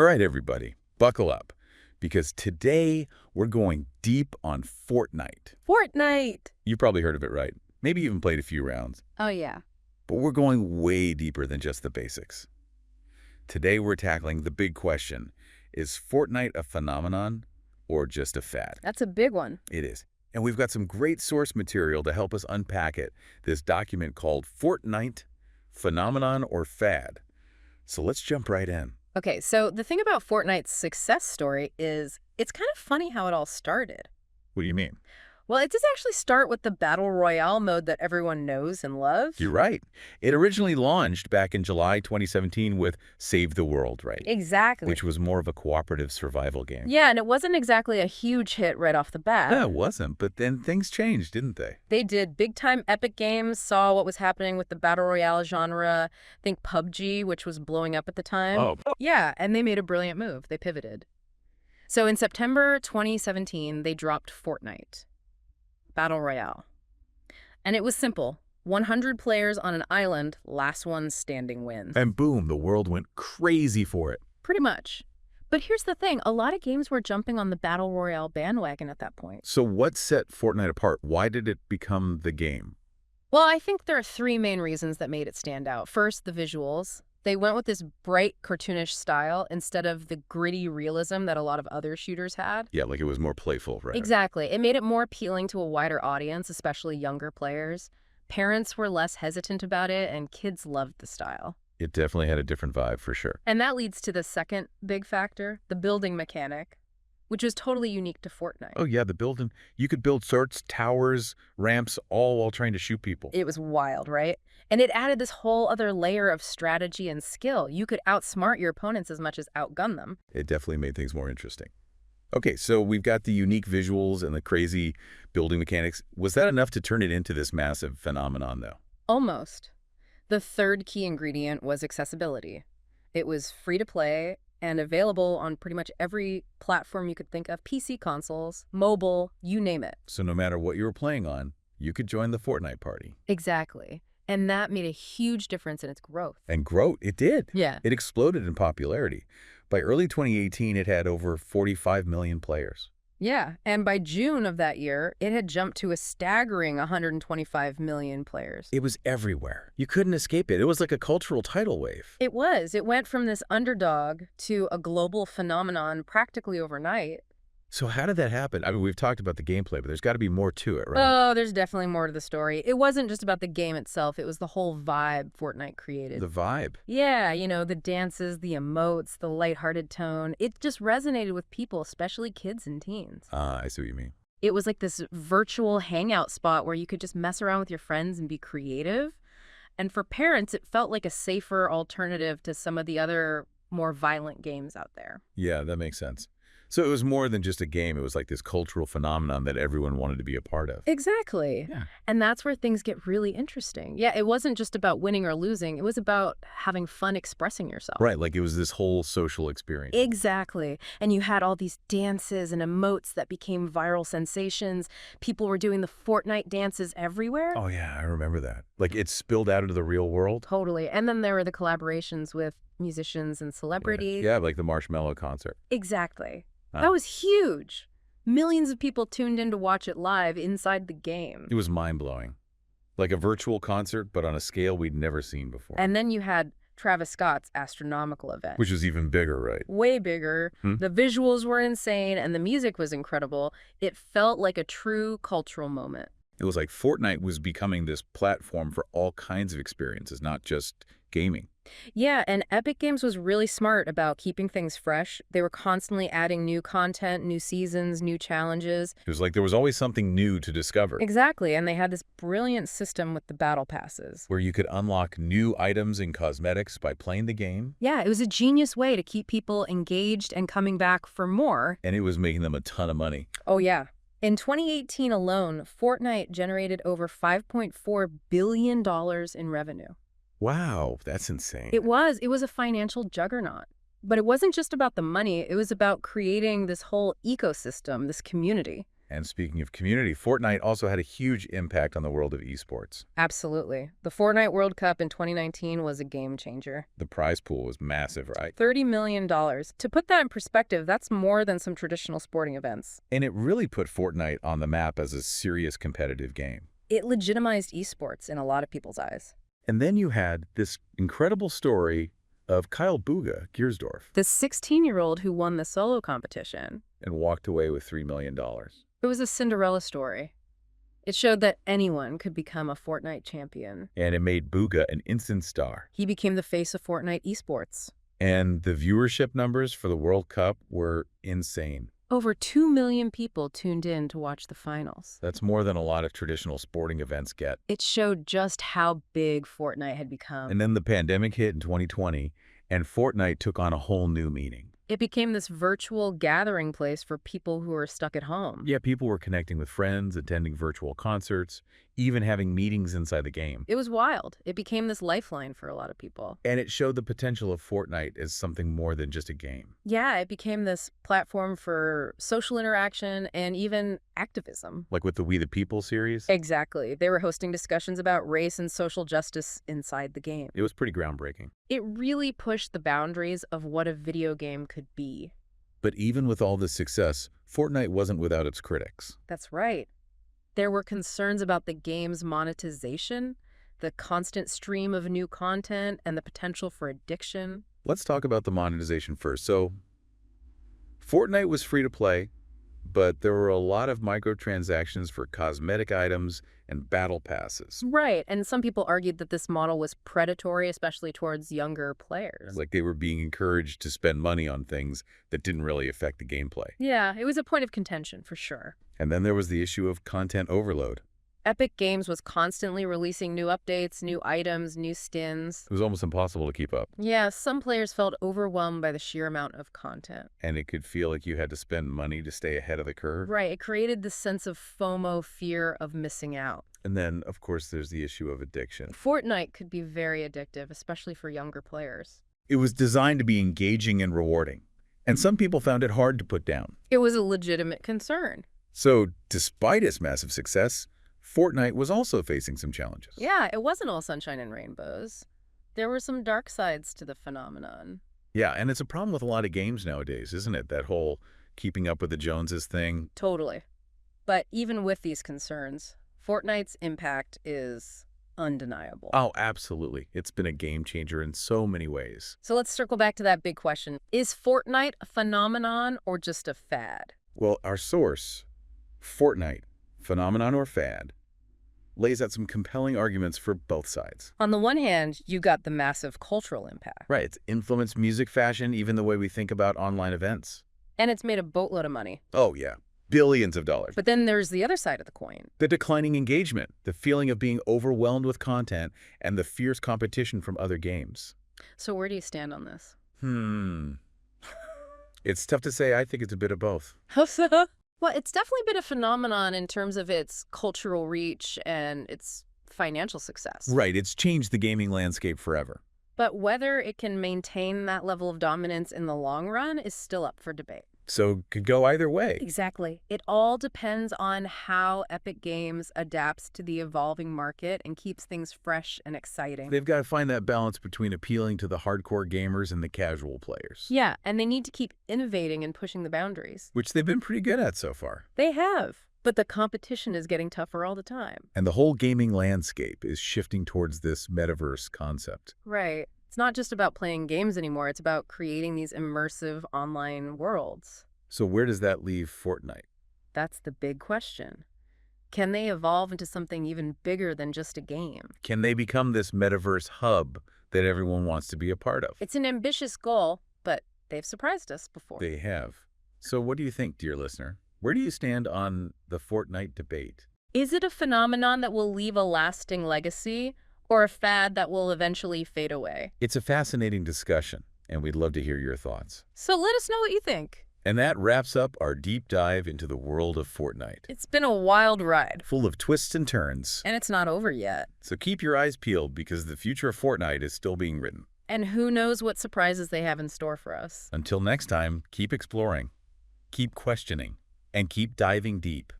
All right, everybody, buckle up, because today we're going deep on Fortnite. Fortnite! You probably heard of it, right? Maybe even played a few rounds. Oh, yeah. But we're going way deeper than just the basics. Today we're tackling the big question. Is Fortnite a phenomenon or just a fad? That's a big one. It is. And we've got some great source material to help us unpack it. This document called Fortnite, Phenomenon or Fad. So let's jump right in. Okay, so the thing about Fortnite's success story is it's kind of funny how it all started. What do you mean? Well, it does actually start with the Battle Royale mode that everyone knows and loves. You're right. It originally launched back in July 2017 with Save the World, right? Exactly. Which was more of a cooperative survival game. Yeah, and it wasn't exactly a huge hit right off the bat. Yeah, it wasn't, but then things changed, didn't they? They did. Big-time Epic Games saw what was happening with the Battle Royale genre. Think PUBG, which was blowing up at the time. Oh. Yeah, and they made a brilliant move. They pivoted. So in September 2017, they dropped Fortnite. Battle Royale. And it was simple. 100 players on an island, last one standing wins. And boom, the world went crazy for it. Pretty much. But here's the thing. A lot of games were jumping on the Battle Royale bandwagon at that point. So what set Fortnite apart? Why did it become the game? Well, I think there are three main reasons that made it stand out. First, the visuals. They went with this bright, cartoonish style instead of the gritty realism that a lot of other shooters had. Yeah, like it was more playful, right? Exactly. It made it more appealing to a wider audience, especially younger players. Parents were less hesitant about it, and kids loved the style. It definitely had a different vibe, for sure. And that leads to the second big factor, the building mechanic, which was totally unique to Fortnite. Oh, yeah, the building. You could build certs, towers, ramps, all while trying to shoot people. It was wild, right? And it added this whole other layer of strategy and skill. You could outsmart your opponents as much as outgun them. It definitely made things more interesting. Okay, so we've got the unique visuals and the crazy building mechanics. Was that enough to turn it into this massive phenomenon, though? Almost. The third key ingredient was accessibility. It was free to play and available on pretty much every platform you could think of, PC consoles, mobile, you name it. So no matter what you were playing on, you could join the Fortnite party. Exactly. And that made a huge difference in its growth. And growth, it did. Yeah. It exploded in popularity. By early 2018, it had over 45 million players. Yeah, and by June of that year, it had jumped to a staggering 125 million players. It was everywhere. You couldn't escape it. It was like a cultural tidal wave. It was. It went from this underdog to a global phenomenon practically overnight. So how did that happen? I mean, we've talked about the gameplay, but there's got to be more to it, right? Oh, there's definitely more to the story. It wasn't just about the game itself. It was the whole vibe Fortnite created. The vibe. Yeah, you know, the dances, the emotes, the lighthearted tone. It just resonated with people, especially kids and teens. I see what you mean. It was like this virtual hangout spot where you could just mess around with your friends and be creative. And for parents, it felt like a safer alternative to some of the other more violent games out there. Yeah, that makes sense. So it was more than just a game. It was like this cultural phenomenon that everyone wanted to be a part of. Exactly. Yeah. And that's where things get really interesting. Yeah, it wasn't just about winning or losing. It was about having fun expressing yourself. Right, like it was this whole social experience. Exactly. And you had all these dances and emotes that became viral sensations. People were doing the Fortnite dances everywhere. Oh, yeah, I remember that. Like it spilled out into the real world. Totally. And then there were the collaborations with musicians and celebrities. Yeah, like the Marshmallow concert. Exactly. Huh. That was huge. Millions of people tuned in to watch it live inside the game. It was mind-blowing. Like a virtual concert, but on a scale we'd never seen before. And then you had Travis Scott's astronomical event. Which was even bigger, right? Way bigger. The visuals were insane, and the music was incredible. It felt like a true cultural moment. It was like Fortnite was becoming this platform for all kinds of experiences, not just gaming. Yeah, and Epic Games was really smart about keeping things fresh. They were constantly adding new content, new seasons, new challenges. It was like there was always something new to discover. Exactly, and they had this brilliant system with the battle passes. Where you could unlock new items and cosmetics by playing the game. Yeah, it was a genius way to keep people engaged and coming back for more. And it was making them a ton of money. Oh, yeah. In 2018 alone, Fortnite generated over $5.4 billion in revenue. Wow, that's insane. It was a financial juggernaut. But it wasn't just about the money. It was about creating this whole ecosystem, this community. And speaking of community, Fortnite also had a huge impact on the world of esports. Absolutely. The Fortnite World Cup in 2019 was a game changer. The prize pool was massive, right? $30 million. To put that in perspective, that's more than some traditional sporting events. And it really put Fortnite on the map as a serious competitive game. It legitimized esports in a lot of people's eyes. And then you had this incredible story of Kyle Buga Giersdorf The 16-year-old who won the solo competition. and walked away with $3 million. It was a Cinderella story. It showed that anyone could become a Fortnite champion. And it made Buga an instant star. He became the face of Fortnite esports. And the viewership numbers for the World Cup were insane. Over 2 million people tuned in to watch the finals. That's more than a lot of traditional sporting events get. It showed just how big Fortnite had become. And then the pandemic hit in 2020, and Fortnite took on a whole new meaning. It became this virtual gathering place for people who were stuck at home. Yeah, people were connecting with friends, attending virtual concerts, even having meetings inside the game. It was wild. It became this lifeline for a lot of people. And it showed the potential of Fortnite as something more than just a game. Yeah, it became this platform for social interaction and even activism. Like with the We the People series. Exactly. They were hosting discussions about race and social justice inside the game. It was pretty groundbreaking. It really pushed the boundaries of what a video game could be. But even with all this success, Fortnite wasn't without its critics. That's right. There were concerns about the game's monetization, the constant stream of new content, and the potential for addiction. Let's talk about the monetization first. So, Fortnite was free to play, but there were a lot of microtransactions for cosmetic items and battle passes. Right, and some people argued that this model was predatory, especially towards younger players. Like they were being encouraged to spend money on things that didn't really affect the gameplay. Yeah, it was a point of contention, for sure. And then there was the issue of content overload. Epic Games was constantly releasing new updates, new items, new skins. It was almost impossible to keep up. Yeah, some players felt overwhelmed by the sheer amount of content. And it could feel like you had to spend money to stay ahead of the curve. Right, it created this sense of FOMO, fear of missing out. And then, of course, there's the issue of addiction. Fortnite could be very addictive, especially for younger players. It was designed to be engaging and rewarding, and some people found it hard to put down. It was a legitimate concern. So, despite its massive success, Fortnite was also facing some challenges. Yeah, it wasn't all sunshine and rainbows. There were some dark sides to the phenomenon. Yeah, and it's a problem with a lot of games nowadays, isn't it? That whole keeping up with the Joneses thing. Totally. But even with these concerns, Fortnite's impact is undeniable. Oh, absolutely. It's been a game changer in so many ways. So let's circle back to that big question. Is Fortnite a phenomenon or just a fad? Well, our source, Fortnite, phenomenon or fad, lays out some compelling arguments for both sides. On the one hand, you got the massive cultural impact. Right, it's influenced music, fashion, even the way we think about online events. And it's made a boatload of money. Oh, yeah. Billions of dollars. But then there's the other side of the coin. The declining engagement, the feeling of being overwhelmed with content, and the fierce competition from other games. So where do you stand on this? It's tough to say. I think it's a bit of both. How so? Well, it's definitely been a phenomenon in terms of its cultural reach and its financial success. Right, it's changed the gaming landscape forever. But whether it can maintain that level of dominance in the long run is still up for debate. So could go either way. Exactly. It all depends on how Epic Games adapts to the evolving market and keeps things fresh and exciting. They've got to find that balance between appealing to the hardcore gamers and the casual players. Yeah, and they need to keep innovating and pushing the boundaries. Which they've been pretty good at so far. They have. But the competition is getting tougher all the time. And the whole gaming landscape is shifting towards this metaverse concept. Right. It's not just about playing games anymore. It's about creating these immersive online worlds. So where does that leave Fortnite? That's the big question. Can they evolve into something even bigger than just a game? Can they become this metaverse hub that everyone wants to be a part of? It's an ambitious goal, but they've surprised us before. They have. So what do you think, dear listener? Where do you stand on the Fortnite debate? Is it a phenomenon that will leave a lasting legacy, or a fad that will eventually fade away? It's a fascinating discussion, and we'd love to hear your thoughts. So let us know what you think. And that wraps up our deep dive into the world of Fortnite. It's been a wild ride. Full of twists and turns. And it's not over yet. So keep your eyes peeled because the future of Fortnite is still being written. And who knows what surprises they have in store for us. Until next time, keep exploring, keep questioning, and keep diving deep.